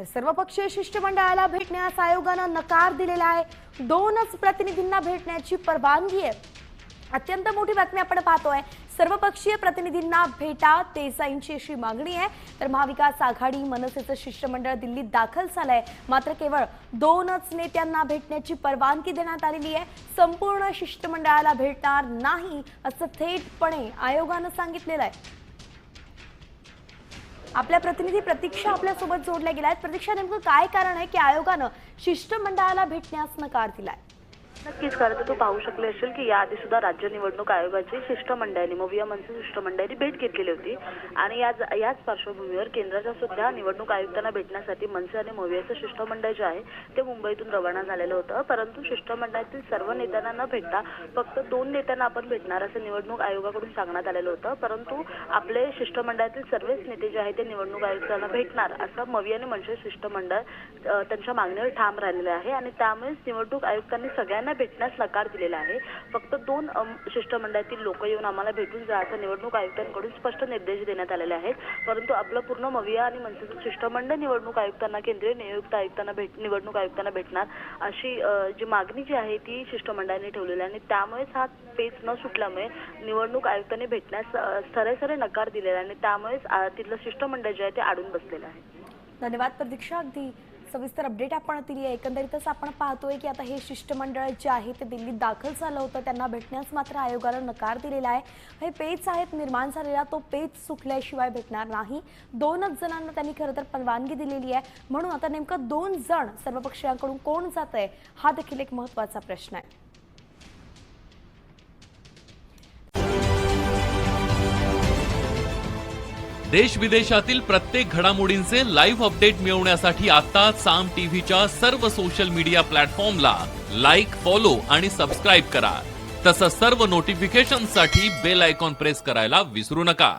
तर सर्वपक्षीय शिष्टमंडळाला भेटण्यास आयोगानं नकार दिलेला आहे। 2च प्रतिनिधींना भेटण्याची परवानगी आहे। अत्यंत मोठी बातमी आपण पाहतोय। सर्वपक्षीय प्रतिनिधींना भेटा देसाईंची अशी मागणी आहे। तर महाविकास आघाडी मनसेचं शिष्टमंडळ दिल्लीत दाखल झालंय, मात्र केवळ 2च नेत्यांना भेटण्याची परवानगी देण्यात आलेली आहे। संपूर्ण शिष्टमंडळाला भेटणार नाही असं थेटपणे आयोगानं सांगितलेलं आहे। आपल्या प्रतिनिधी प्रतीक्षा आपल्या सोबत जोडल्या गेल्या आहेत। प्रतीक्षा, नेमकं काय कारण आहे की आयोगानं शिष्टमंडळाला भेटण्यास नकार दिलाय? नक्कीच, कारण तू पाहू शकले असेल की याआधी सुद्धा राज्य निवडणूक आयोगाची शिष्टमंडळाने मोविया मनसे शिष्टमंडळाने भेट घेतलेली होती आणि याच पार्श्वभूमीवर केंद्राच्या सुद्धा निवडणूक आयुक्तांना भेटण्यासाठी मनसे आणि मोवियाचं शिष्टमंडळ जे आहे ते मुंबईतून रवाना झालेलं होतं। परंतु शिष्टमंडळातील सर्व नेत्यांना न भेटता फक्त 2 नेत्यांना आपण भेटणार असं निवडणूक आयोगाकडून सांगण्यात आलेलं होतं। परंतु आपले शिष्टमंडळातील सर्वच नेते जे आहेत ते निवडणूक आयुक्तांना भेटणार असं मोविया आणि मनसे शिष्टमंडळ त्यांच्या मागणीवर ठाम राहिलेले आहे आणि त्यामुळेच निवडणूक आयुक्तांनी सगळ्यांना भेटण्यास नकार दिलेला आहे। फक्त 2 शिष्टमंडळातील लोक येऊन आम्हाला भेटून जा असं निवडणूक आयुक्तांकडून स्पष्ट निर्देश देण्यात आलेले आहेत। परंतु आपलं पूर्ण मोविया आणि मनसेचं शिष्टमंडळ निवडणूक आयुक्तांना, केंद्रीय नियुक्त आयुक्तांना निवडणूक आयुक्तांना भेटणार अशी जी मागणी जी आहे ती शिष्टमंडळाने ठेवलेली आहे आणि त्यामुळेच हा पेच न सुटल्यामुळे निवडणूक आयुक्तांनी भेटण्यास सरासरी नकार दिलेला आहे आणि त्यामुळेच तिथलं शिष्टमंडळ जे आहे ते अडून बसलेलं आहे। धन्यवाद प्रतीक्षा, अगदी सविस्तर अपडेट आपण दिली आहे। एकंदरीतच आपण पाहतोय की आता हे शिष्टमंडळ जे आहे ते दिल्लीत दाखल झालं होतं, त्यांना भेटण्यास मात्र आयोगानं नकार दिलेला आहे। हे पेच आहेत निर्माण झालेला, तो पेच सुटल्याशिवाय भेटणार नाही। 2च जणांना त्यांनी खरं तर परवानगी दिलेली आहे, म्हणून आता नेमकं 2 जण सर्वपक्षीयांकडून कोण जात आहे हा देखील एक महत्त्वाचा प्रश्न आहे। देश विदेशातील प्रत्येक घडामोडींचे लाईव्ह अपडेट मिळवण्यासाठी आता साम टीव्हीच्या सर्व सोशल मीडिया प्लॅटफॉर्मला लाईक, फॉलो आणि सबस्क्राईब करा। तसंच सर्व नोटिफिकेशनसाठी बेल आयकॉन प्रेस करायला विसरू नका।